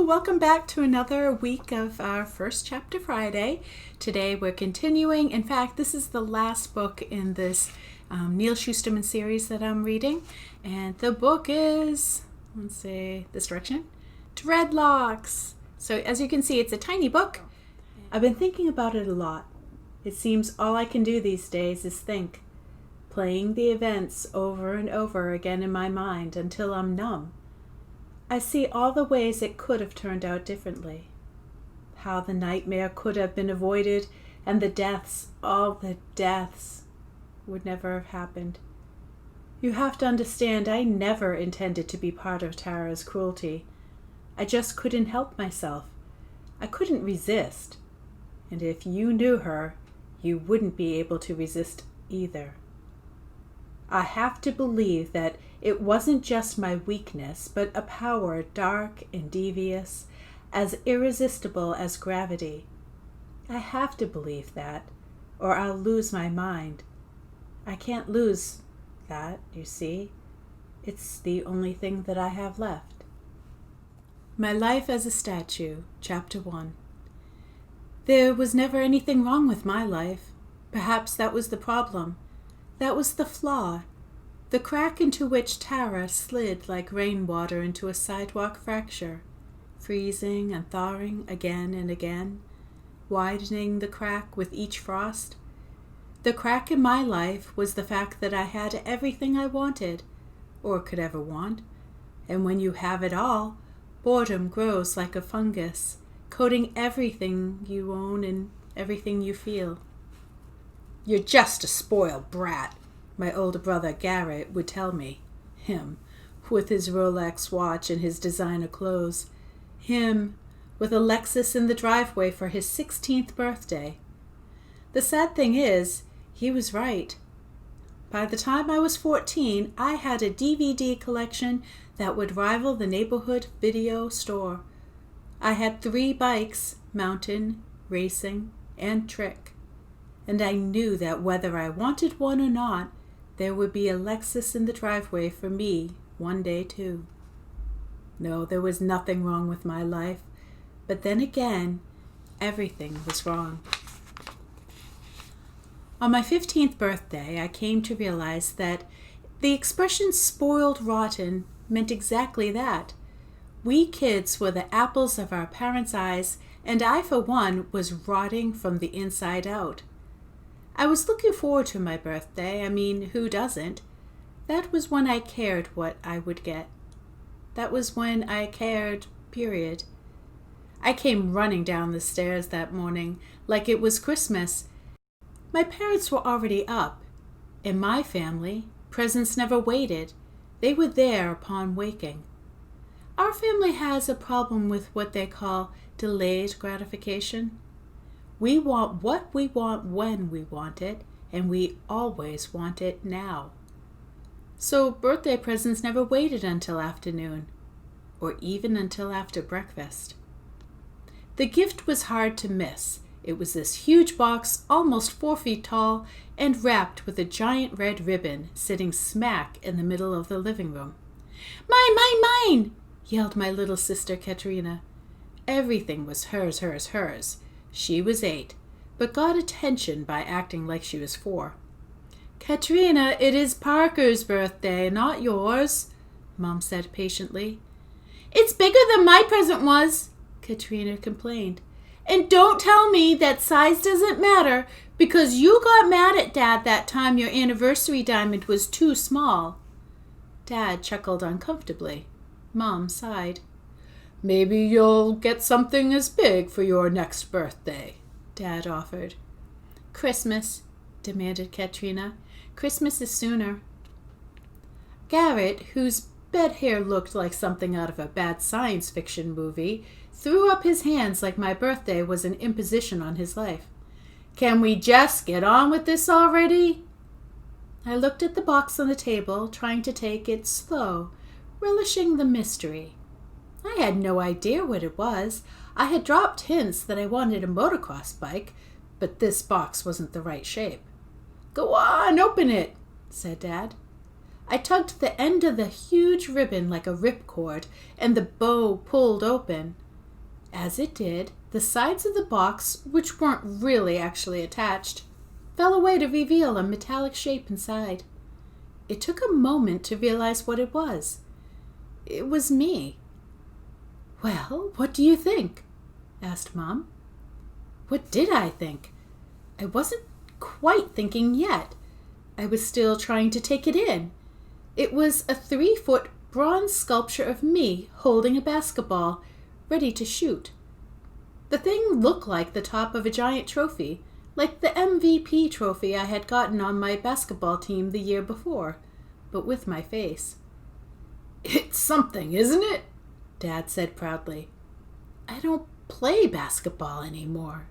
welcome back to another week of our First Chapter Friday. Today we're continuing. In fact, this is the last book in this Neal Shusterman series that I'm reading. And the book is, let's see, this direction, Dreadlocks. So as you can see, it's a tiny book. I've been thinking about it a lot. It seems all I can do these days is think, playing the events over and over again in my mind until I'm numb. I see all the ways it could have turned out differently. How the nightmare could have been avoided, and the deaths, all the deaths, would never have happened. You have to understand, I never intended to be part of Tara's cruelty. I just couldn't help myself. I couldn't resist. And if you knew her, you wouldn't be able to resist either. I have to believe that it wasn't just my weakness, but a power dark and devious, as irresistible as gravity. I have to believe that, or I'll lose my mind. I can't lose that, you see. It's the only thing that I have left. My Life as a Statue, Chapter 1. There was never anything wrong with my life. Perhaps that was the problem. That was the flaw, the crack into which Tara slid like rainwater into a sidewalk fracture, freezing and thawing again and again, widening the crack with each frost. The crack in my life was the fact that I had everything I wanted, or could ever want, and when you have it all, boredom grows like a fungus, coating everything you own and everything you feel. "You're just a spoiled brat," my older brother Garrett would tell me. Him, with his Rolex watch and his designer clothes. Him, with a Lexus in the driveway for his 16th birthday. The sad thing is, he was right. By the time I was 14, I had a DVD collection that would rival the neighborhood video store. I had 3 bikes, mountain, racing, and trick. And I knew that whether I wanted one or not, there would be a Lexus in the driveway for me one day too. No, there was nothing wrong with my life, but then again, everything was wrong. On my 15th birthday, I came to realize that the expression spoiled rotten meant exactly that. We kids were the apples of our parents' eyes, and I, for one, was rotting from the inside out. I was looking forward to my birthday. I mean, who doesn't? That was when I cared what I would get. That was when I cared, period. I came running down the stairs that morning like it was Christmas. My parents were already up. In my family, presents never waited. They were there upon waking. Our family has a problem with what they call delayed gratification. We want what we want when we want it, and we always want it now. So birthday presents never waited until afternoon, or even until after breakfast. The gift was hard to miss. It was this huge box, almost 4 feet tall, and wrapped with a giant red ribbon sitting smack in the middle of the living room. "Mine, mine, mine!" yelled my little sister Katerina. Everything was hers, hers, hers. She was 8, but got attention by acting like she was 4. "Katerina, it is Parker's birthday, not yours," Mom said patiently. "It's bigger than my present was," Katerina complained. "And don't tell me that size doesn't matter, because you got mad at Dad that time your anniversary diamond was too small." Dad chuckled uncomfortably. Mom sighed. "Maybe you'll get something as big for your next birthday," Dad offered. "Christmas," demanded Katrina. "Christmas is sooner." Garrett, whose bed hair looked like something out of a bad science fiction movie, threw up his hands like my birthday was an imposition on his life. "Can we just get on with this already?" I looked at the box on the table, trying to take it slow, relishing the mystery. I had no idea what it was. I had dropped hints that I wanted a motocross bike, but this box wasn't the right shape. "Go on, open it," said Dad. I tugged the end of the huge ribbon like a ripcord, and the bow pulled open. As it did, the sides of the box, which weren't really actually attached, fell away to reveal a metallic shape inside. It took a moment to realize what it was. It was me. "Well, what do you think?" asked Mom. What did I think? I wasn't quite thinking yet. I was still trying to take it in. It was a 3-foot bronze sculpture of me holding a basketball, ready to shoot. The thing looked like the top of a giant trophy, like the MVP trophy I had gotten on my basketball team the year before, but with my face. "It's something, isn't it?" Dad said proudly. "I don't play basketball anymore,"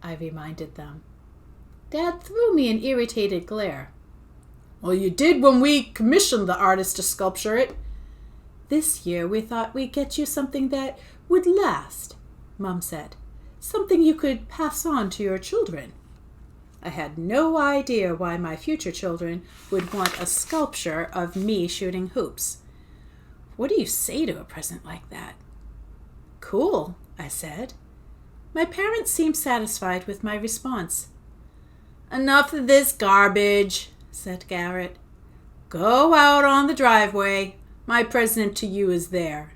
I reminded them. Dad threw me an irritated glare. "Well, you did when we commissioned the artist to sculpture it." "This year we thought we'd get you something that would last," Mom said. "Something you could pass on to your children." I had no idea why my future children would want a sculpture of me shooting hoops. What do you say to a present like that? "Cool," I said. My parents seemed satisfied with my response. "Enough of this garbage," said Garrett. "Go out on the driveway. My present to you is there."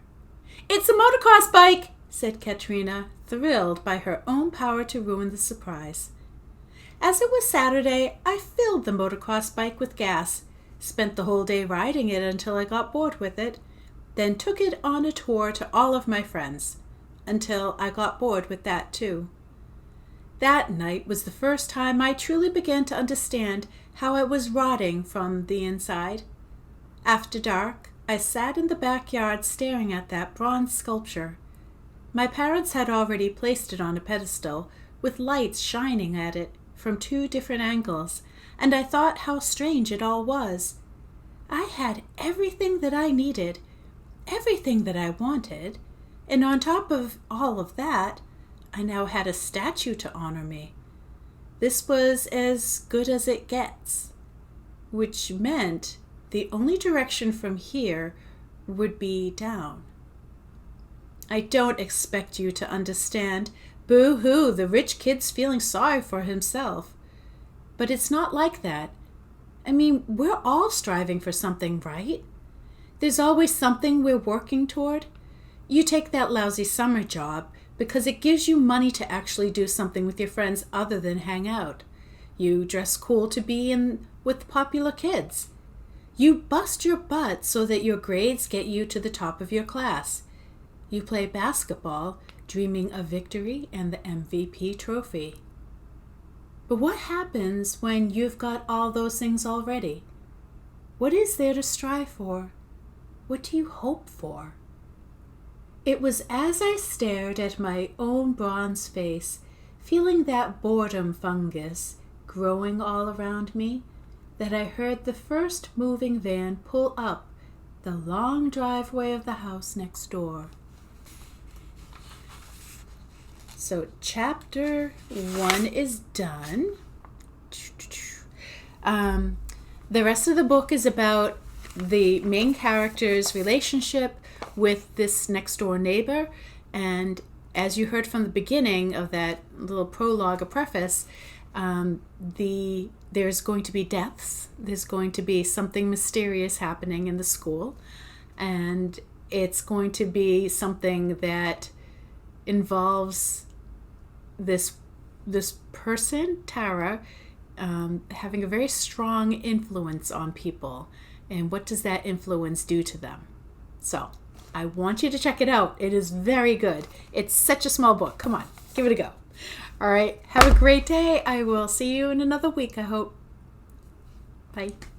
"It's a motocross bike," said Katrina, thrilled by her own power to ruin the surprise. As it was Saturday, I filled the motocross bike with gas, spent the whole day riding it until I got bored with it, then took it on a tour to all of my friends, until I got bored with that too. That night was the first time I truly began to understand how I was rotting from the inside. After dark, I sat in the backyard staring at that bronze sculpture. My parents had already placed it on a pedestal, with lights shining at it from 2 different angles, and I thought how strange it all was. I had everything that I needed, everything that I wanted, and on top of all of that, I now had a statue to honor me. This was as good as it gets, which meant the only direction from here would be down. I don't expect you to understand. Boo-hoo, the rich kid's feeling sorry for himself. But it's not like that. I mean, we're all striving for something, right? There's always something we're working toward. You take that lousy summer job because it gives you money to actually do something with your friends other than hang out. You dress cool to be in with popular kids. You bust your butt so that your grades get you to the top of your class. You play basketball, dreaming of victory and the MVP trophy. But what happens when you've got all those things already? What is there to strive for? What do you hope for? It was as I stared at my own bronze face, feeling that boredom fungus growing all around me, that I heard the first moving van pull up the long driveway of the house next door. So chapter 1 is done. The rest of the book is about the main character's relationship with this next door neighbor, and as you heard from the beginning of that little prologue, a preface, there's going to be deaths, there's going to be something mysterious happening in the school, and it's going to be something that involves this person, Tara, having a very strong influence on people, and what does that influence do to them? So I want you to check it out. It is very good. It's such a small book. Come on, give it a go. All right, have a great day. I will see you in another week, I hope. Bye.